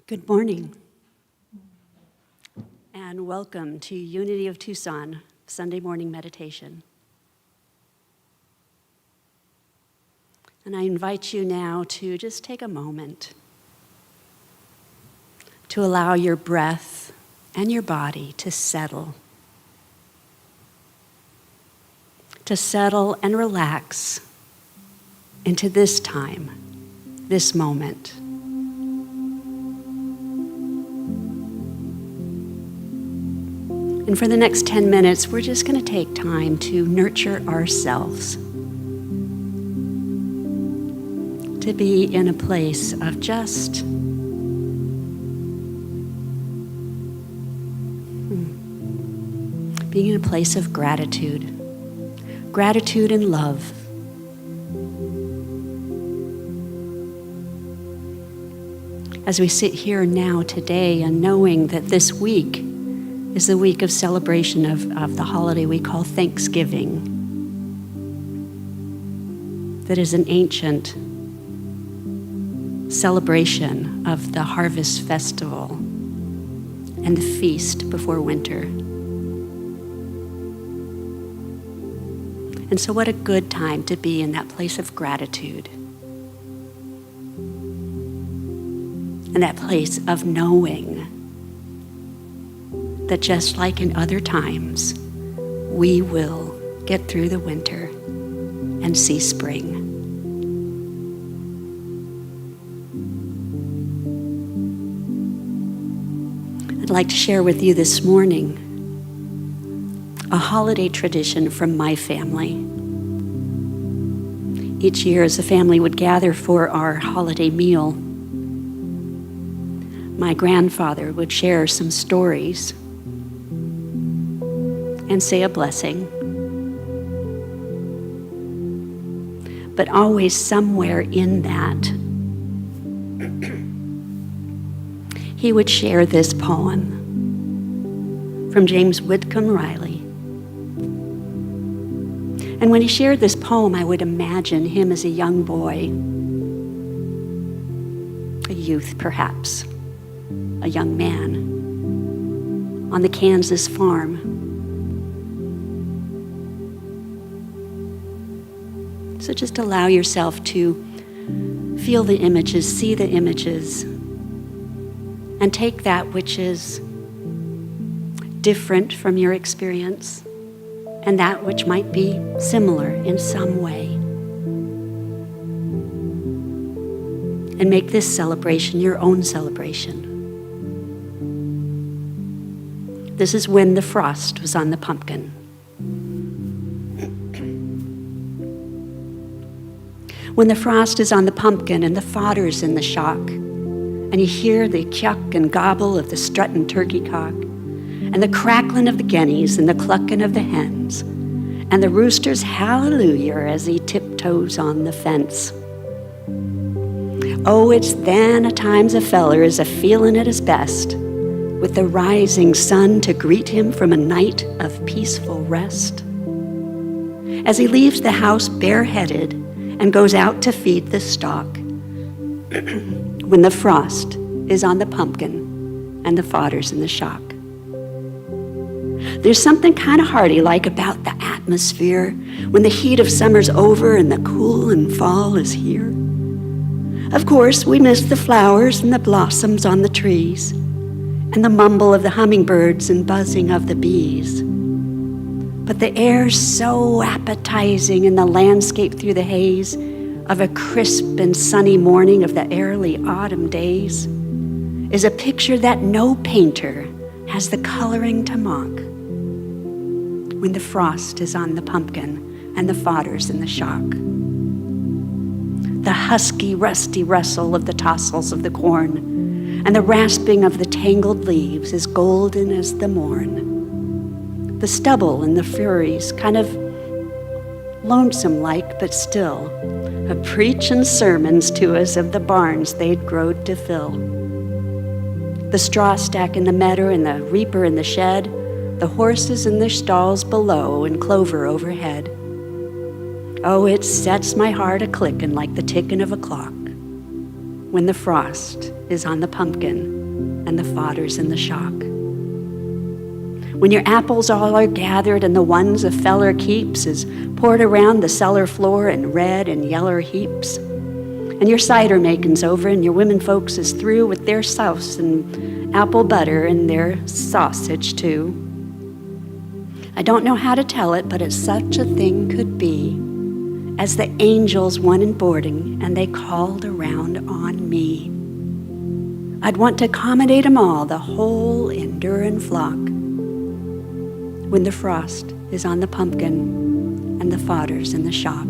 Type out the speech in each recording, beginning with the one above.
Good morning, and welcome to Unity of Tucson, Sunday morning meditation. And I invite you now to just take a moment to allow your breath and your body to settle and relax into this time, this moment. And for the next 10 minutes, we're just going to take time to nurture ourselves, to be in a place of just being in a place of gratitude and love. As we sit here now today and knowing that this week is the week of celebration of the holiday we call Thanksgiving, that is an ancient celebration of the harvest festival and the feast before winter. And so what a good time to be in that place of gratitude and that place of knowing that just like in other times, we will get through the winter and see spring. I'd like to share with you this morning a holiday tradition from my family. Each year as a family would gather for our holiday meal, my grandfather would share some stories and say a blessing. But always somewhere in that, he would share this poem from James Whitcomb Riley. And when he shared this poem, I would imagine him as a young boy, a youth perhaps, a young man on the Kansas farm. So just allow yourself to feel the images, see the images, and take that which is different from your experience and that which might be similar in some way. And make this celebration your own celebration. This is when the frost was on the pumpkin. When the frost is on the pumpkin and the fodder's in the shock, and you hear the cluck and gobble of the strutting turkey cock, and the crackling of the guineas and the clucking of the hens, and the rooster's hallelujah as he tiptoes on the fence. Oh, it's then a times a feller is a-feelin' at his best, with the rising sun to greet him from a night of peaceful rest. As he leaves the house bareheaded and goes out to feed the stock, when the frost is on the pumpkin and the fodder's in the shock. There's something kind of hearty-like about the atmosphere when the heat of summer's over and the cool and fall is here. Of course, we miss the flowers and the blossoms on the trees, and the mumble of the hummingbirds and buzzing of the bees. But the air's so appetizing in the landscape through the haze of a crisp and sunny morning of the early autumn days is a picture that no painter has the coloring to mock. When the frost is on the pumpkin and the fodder's in the shock. The husky, rusty rustle of the tossels of the corn and the rasping of the tangled leaves is golden as the morn. The stubble and the furies kind of lonesome-like, but still a-preachin' sermons to us of the barns they'd growed to fill. The straw stack in the meadow and the reaper in the shed, the horses in their stalls below and clover overhead. Oh, it sets my heart a-clickin' like the tickin' of a clock when the frost is on the pumpkin and the fodder's in the shock. When your apples all are gathered and the ones a feller keeps is poured around the cellar floor in red and yeller heaps, and your cider making's over and your women folks is through with their sauce and apple butter and their sausage too. I don't know how to tell it, but it's such a thing could be as the angels won in boarding and they called around on me. I'd want to accommodate 'em all, the whole endurin' flock, when the frost is on the pumpkin and the fodder's in the shock.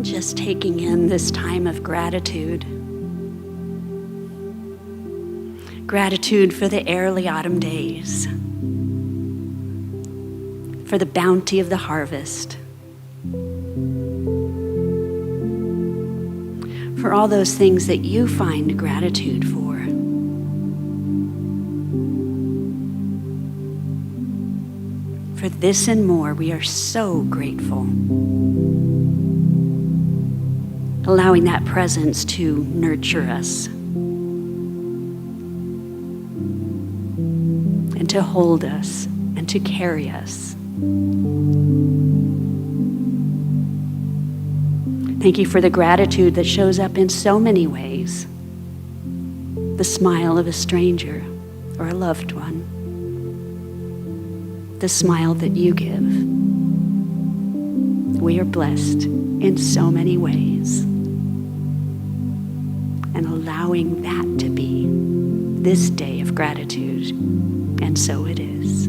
Just taking in this time of gratitude. Gratitude for the early autumn days, for the bounty of the harvest, for all those things that you find gratitude for. For this and more, we are so grateful. Allowing that presence to nurture us and to hold us and to carry us. Thank you for the gratitude that shows up in so many ways. The smile of a stranger or a loved one. The smile that you give. We are blessed in so many ways. And allowing that to be this day of gratitude. And so it is.